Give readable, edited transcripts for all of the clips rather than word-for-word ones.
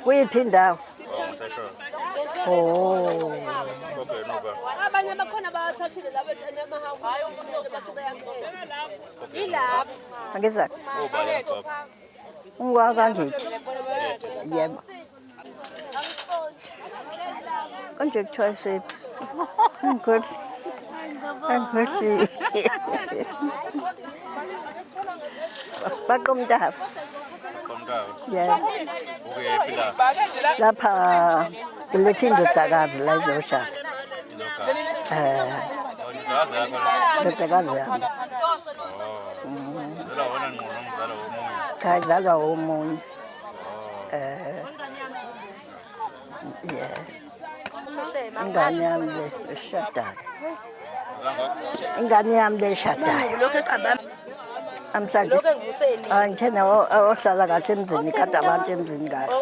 Kuyiphi indawo? Oh. Abanye bakhona bathathile labo ethena amahawu hayi umkhulu base bayaqeda. Yilapho. Angizwa. Ungwakangithi. Yebo. Konje kuthiwa sephi? Ngikhohle. Angikhohle. Baqomdaba. Yeah. Lapha kulethe indodakazi la izoshada. Indodakazi yami. Kazalwa omunye. Yeah. Ingane yami leshadayo. Ingane yami leshadayo. Amhlanje ngithena ohlala kahle emzini kade abantu emzini kahle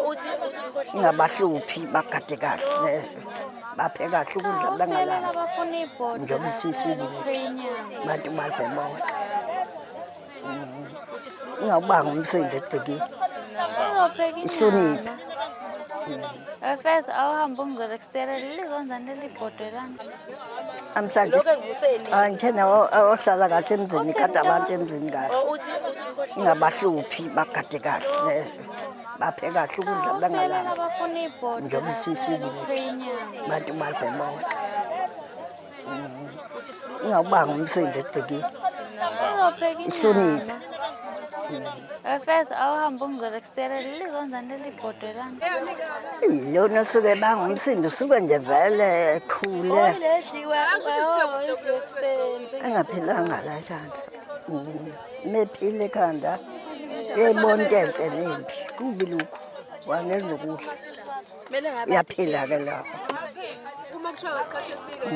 ingabahluphi bagade kahle baphe kahle ukudla bengalala njengoba isifikile bantu badle bonke ingawubanga umsindo ebhekile ihloniphe First awuhamba ungizolekisela lizonzana libhodelana amhlanje ngithena ohlala kahle emzini kade abantu emzini kahle ingabahluphi bagade kahle baphe kahle ukudla bengalala njengoba isifikile bantu badle bonke ingawubanga umsindo ebhekile ihloniphe First awuhamba ungizolekisela lizonzana libhodelana Lona suke bangumsindo suke nje vele khule engaphilanga la ekhanda mephile ekhanda yebona into nempi kubi lokho wangenza ukudla yaphila ke lapho Uma kuthiwa ngesikhathi efika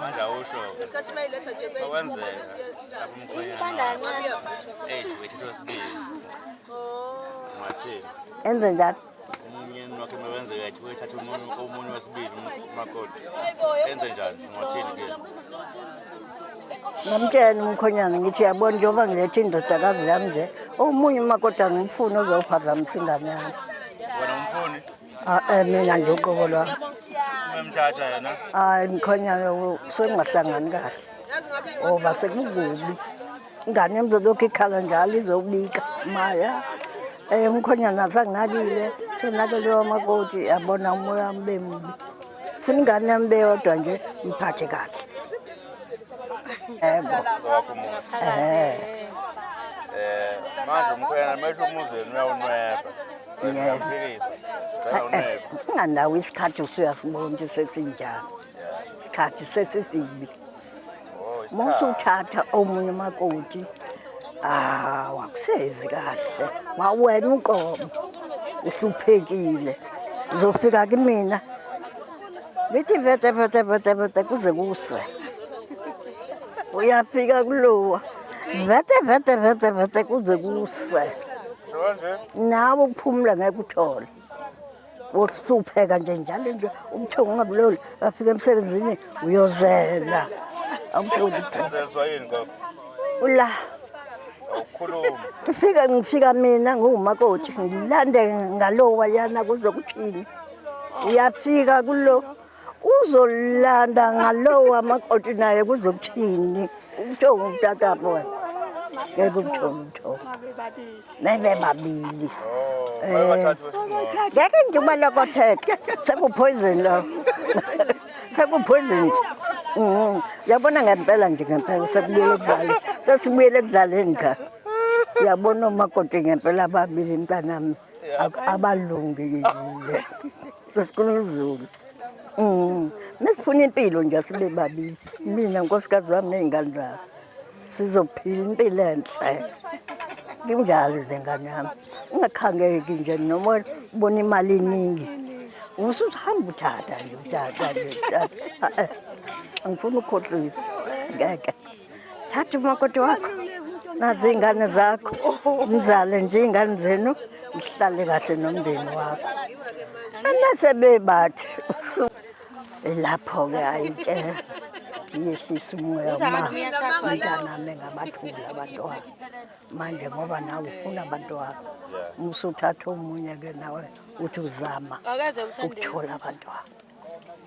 manje awusho ngesikhathi mayiletha nje kwenzeka kancane wethu wasibili mathini enze njalo umyeni wakhe mewenzeka ethi wethatha omunye wasibili umakoti enze njani ngathini ke Ngamtshela umkhonyana ngithi yabona njengoba ngilethe indodakazi yami nje omunye umakoti angimfuni ozophazamisa ingane yami wena umfuni mina nje uqobo lwami umemthatha yena hayi mkhonyana sengahlangani kahle oba sekukubi ingane emzolokhu ikhala njalo izobika maya umkhonyana sanginakile senakele wamakoti yabona umoya wami bemubi funa ingane yami beyodwa nje iphathe kahle yebo manje umkhwena mesho umuzweni uyawunweba uyafikisa nganawo isikhathi usuyasibona ukuthi sesinjani isikhathi sesisibi Musuthatha omunye umakoti wakusezi kahle wawena uqobo uhluphekile uzofika kimi ngithi vete kuze kuse uyafika kulowa vete kuze kuse nje nawe ukuphumula ngeke uthole wohlupheka nje njalo nje umthongo ungabuloli afika emsebenzini uyozela awutholi kwenzeswa yini gogo ula awukhuluma ngifika mina ngumakoti ngilande ngalowa yana kuzokuthini uyafika kulo uzolanda ngalowa makoti naye kuzokuthini umthongo umtatapho wena ngeke umthongo nebe babili ngeke ngibalokotheke sekuphoyizeni lo sekuphoyizeni yabona ngempela nje ngempela sekubuyele kudlala sesibuyele kudlaleni cha yabona umakoti ngempela babili mntanami abalungile sesikhuluma isiZulu mesifuna impilo nje sibe babili mina nkosikazi wami nezingane zami sizophila impilo enhle kunjalo nje ngane yami ungakhangeki nje noma ubona imali eningi usuhamba uthatha nje uthatha angifuni ukukhohlisa ngeke thatha umakoti wakho nazi ingane zakho umzale nje ingane zenu uhlale kahle nomndeni wakho anase bebathi lapho ke ayike yehlisa umoya umntanami ngabathula abantwana manje ngoba nawe ufuna abantwana usuthatha omunye-ke nawe uthi uzama ukuthola abantwana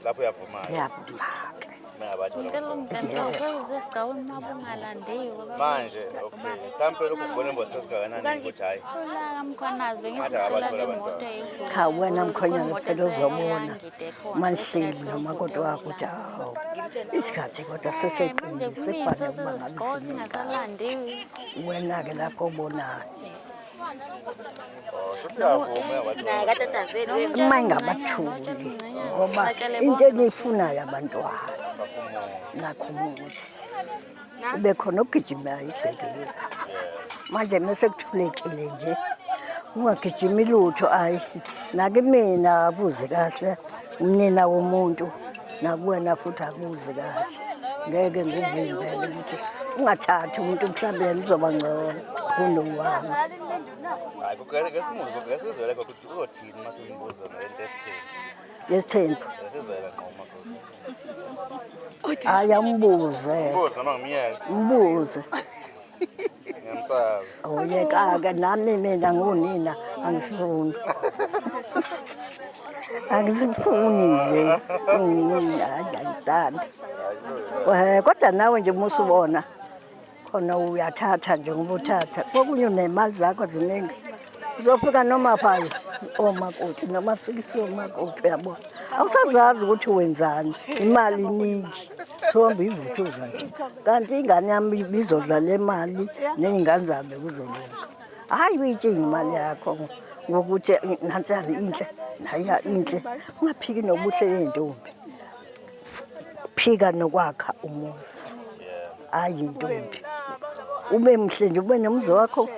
lapho uyavuma-ke yavuma-ke Sesigawini uma bungalandiwe manje okay mhlawumpe lokhu kubona imbozi sesingakanani ukuthi hhayi ulaka mkhwanazi bengizithola ngemoto eyedlula cha wena mkhonyana phela uzobona manihleli nomakoti wakho ukuthi hawu isikhathi kodwa manje seseqinile kuningi sekufanele uba sesezisikole ngabe ingasalandiwe wena-ke lapho obonayo uma ingabathuli ngoba into eniyifunayo abantwana nakho umuzi kube khona ogijimayo igcekile manje mese kuthulekile nje ungagijimi lutho ayi nakimina abuzi kahle umnina womuntu nakuwena futhi akuzi kahle ngeke nguvimbele ukuthi ungathathi umuntu emhlabeni uzoba ngcono kunowami hayi kukesimuzi kesizwele ukuthi uzothini uma simbuza ngento esitheni yesithembu sizwela nqoma hayi ambuze mbuza noma ngimiyeke mbuze ngiyamsaba oyeka-ke nami mina ngunina angisifuni angisifuni nje angithanda kodwa nawe nje uma usubona khona uyathatha nje ngoba uthatha kokunye unemali zakho ziningi uzofika noma phaya omakoti noma sikisi omakoti uyabona awusazazi ukuthi wenzani imali iningi somba ivuthuza nje kanti ingane yami bizodla le mali ney'ngane zami kuzolunga hhayi uyitshinga imali yakho ngokuthi nansiyani inhle naya inhle ungaphiki nobuhle yentombi phika nokwakha umuzi hhayi intombi ube mhle nje ube nomzi wakho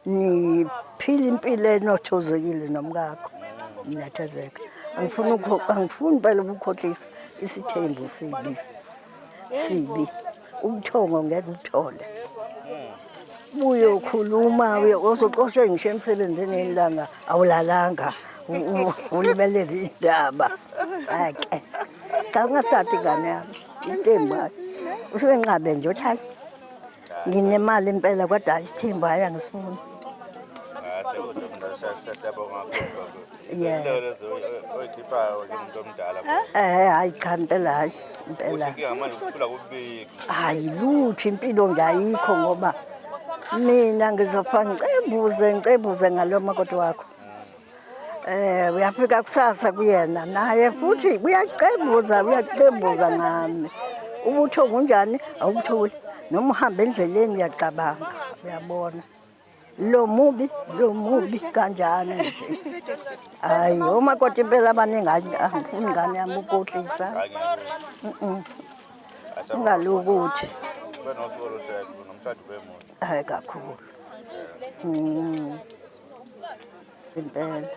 niphile impilo enothozekile nomkakho niyethezeka angifuni phela ukukhohlisa isithembu sibi ubuthongo ngeke uthole uyokhuluma uzoqoshwe ngisho emsebenzini elanga awulalanga ulibelela indaba ake cha ungasithathi ingane yami ithembu hayi usenqabe nje uthi hayi nginemali impela kodwa hayi isithembu hayi angisifuni siyabonga kakhulu Yeah. lezo oyikhiphayo njengomuntu omdala hayi cha impela hayi impela inkinga manje ukuthula kubiki hayi lutho impilo nje ayikho ngoba mina ngizopha ngicembuze ngalo makoti wakho uyafika kusasa kuyena naye futhi uyacembuza ngami ubuthongo unjani awubutholi noma uhamba endleleni uyacabanga uyabona lo mubi kanjani nje hayi omakoti impela abaningi angifuni ingane yami ukukhohlisa ungalukuthi benosuku oluhlelo nomshado wemoto hayi kakhulu impela